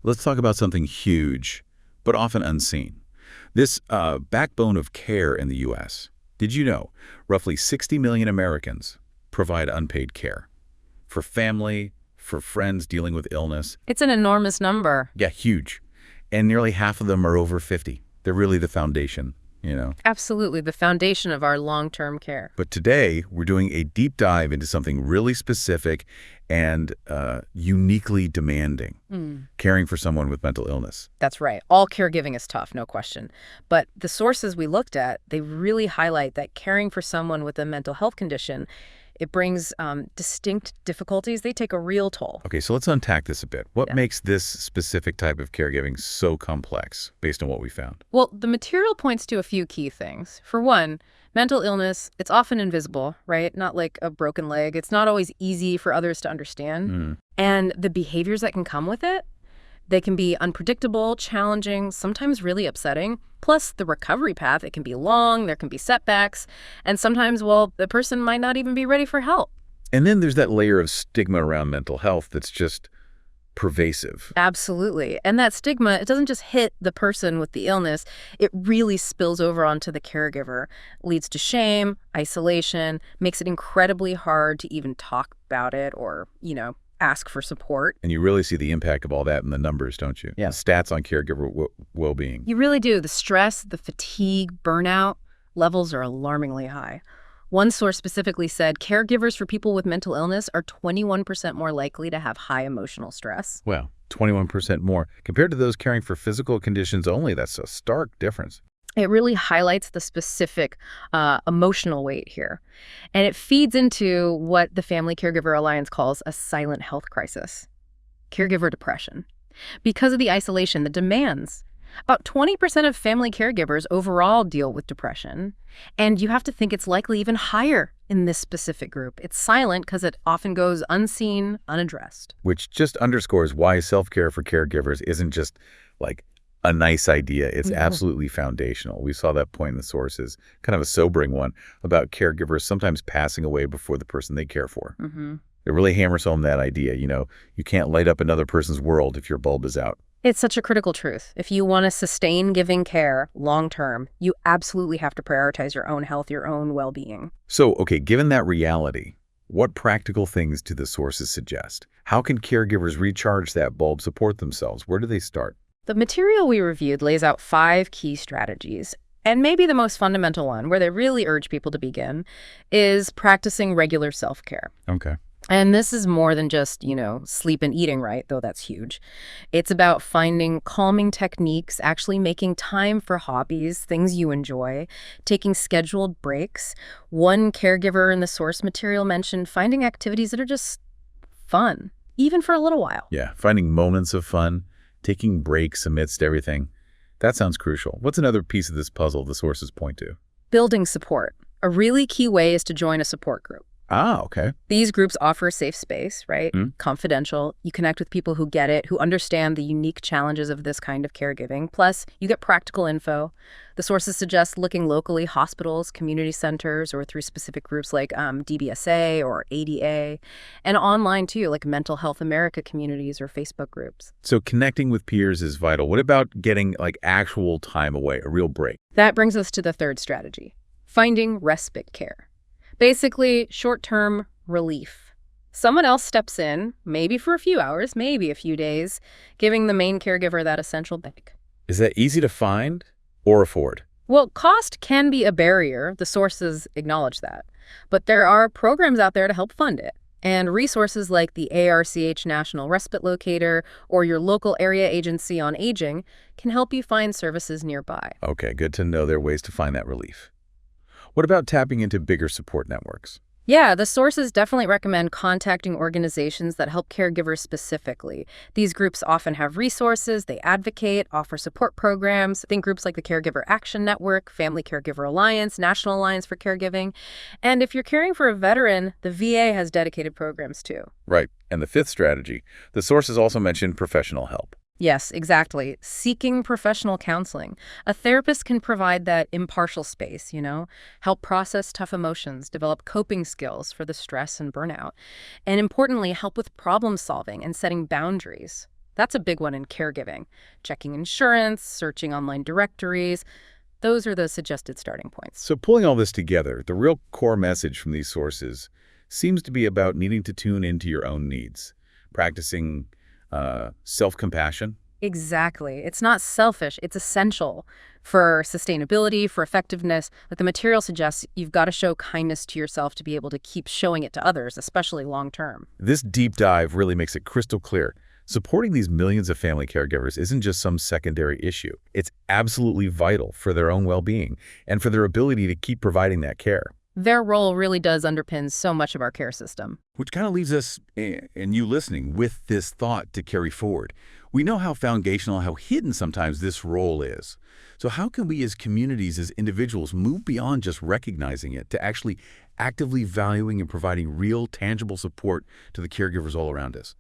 let's talk about something huge, but often unseen. This backbone of care in the U.S. Did you know roughly 60 million Americans provide unpaid care for family, for friends dealing with illness? It's an enormous number. Yeah, huge. And nearly half of them are over 50. They're really the foundation, you know. Absolutely, the foundation of our long-term care. But today, we're doing a deep dive into something really specific and uniquely demanding, caring for someone with mental illness. That's right. All caregiving is tough, no question. But the sources we looked at, they really highlight that caring for someone with a mental health condition, it brings distinct difficulties. They take a real toll. Okay, so let's unpack this a bit. What makes this specific type of caregiving so complex based on what we found? Well, the material points to a few key things. For one, mental illness, it's often invisible, right? Not like a broken leg. It's not always easy for others to understand. And the behaviors that can come with it, they can be unpredictable, challenging, sometimes really upsetting. Plus, the recovery path, it can be long, there can be setbacks, and sometimes, well, the person might not even be ready for help. And then there's that layer of stigma around mental health that's just pervasive. Absolutely. And that stigma, it doesn't just hit the person with the illness, it really spills over onto the caregiver, leads to shame, isolation, makes it incredibly hard to even talk about it or, ask for support. And you really see the impact of all that in the numbers, don't you? Yeah. The stats on caregiver well-being. You really do. The stress, the fatigue, burnout levels are alarmingly high. One source specifically said caregivers for people with mental illness are 21% more likely to have high emotional stress. Wow, 21% more. Compared to those caring for physical conditions only, that's a stark difference. It really highlights the specific emotional weight here. And it feeds into what the Family Caregiver Alliance calls a silent health crisis, caregiver depression. Because of the isolation, the demands, about 20% of family caregivers overall deal with depression. And you have to think it's likely even higher in this specific group. It's silent because it often goes unseen, unaddressed. Which just underscores why self-care for caregivers isn't just like a nice idea. It's absolutely foundational. We saw that point in the sources, kind of a sobering one, about caregivers sometimes passing away before the person they care for. It really hammers home that idea, you can't light up another person's world if your bulb is out. It's such a critical truth. If you want to sustain giving care long term, you absolutely have to prioritize your own health, your own well-being. So, okay, given that reality, what practical things do the sources suggest? How can caregivers recharge that bulb, support themselves? Where do they start? The material we reviewed lays out 5 key strategies, and maybe the most fundamental one, where they really urge people to begin, is practicing regular self-care. Okay. And this is more than just, sleep and eating right, though that's huge. It's about finding calming techniques, actually making time for hobbies, things you enjoy, taking scheduled breaks. One caregiver in the source material mentioned finding activities that are just fun, even for a little while. Yeah, finding moments of fun, taking breaks amidst everything. That sounds crucial. What's another piece of this puzzle the sources point to? Building support. A really key way is to join a support group. Ah, okay. These groups offer a safe space, right? Confidential. You connect with people who get it, who understand the unique challenges of this kind of caregiving. Plus, you get practical info. The sources suggest looking locally, hospitals, community centers, or through specific groups like DBSA or ADA, and online too, like Mental Health America communities or Facebook groups. So connecting with peers is vital. What about getting actual time away, a real break? That brings us to the third strategy, finding respite care. Basically, short-term relief. Someone else steps in, maybe for a few hours, maybe a few days, giving the main caregiver that essential break. Is that easy to find or afford? Well, cost can be a barrier. The sources acknowledge that. But there are programs out there to help fund it. And resources like the ARCH National Respite Locator or your local area agency on aging can help you find services nearby. Okay, good to know there are ways to find that relief. What about tapping into bigger support networks? Yeah, the sources definitely recommend contacting organizations that help caregivers specifically. These groups often have resources, they advocate, offer support programs. Think groups like the Caregiver Action Network, Family Caregiver Alliance, National Alliance for Caregiving. And if you're caring for a veteran, the VA has dedicated programs too. Right. And the fifth strategy, the sources also mentioned professional help. Yes, exactly. Seeking professional counseling. A therapist can provide that impartial space, help process tough emotions, develop coping skills for the stress and burnout, and importantly, help with problem solving and setting boundaries. That's a big one in caregiving. Checking insurance, searching online directories. Those are the suggested starting points. So pulling all this together, the real core message from these sources seems to be about needing to tune into your own needs, practicing self-compassion. Exactly. It's not selfish. It's essential for sustainability, for effectiveness. Like the material suggests, you've got to show kindness to yourself to be able to keep showing it to others, especially long term. This deep dive really makes it crystal clear. Supporting these millions of family caregivers isn't just some secondary issue. It's absolutely vital for their own well-being and for their ability to keep providing that care. Their role really does underpin so much of our care system. Which kind of leaves us, and you listening, with this thought to carry forward. We know how foundational, how hidden sometimes this role is. So how can we as communities, as individuals, move beyond just recognizing it to actually actively valuing and providing real, tangible support to the caregivers all around us?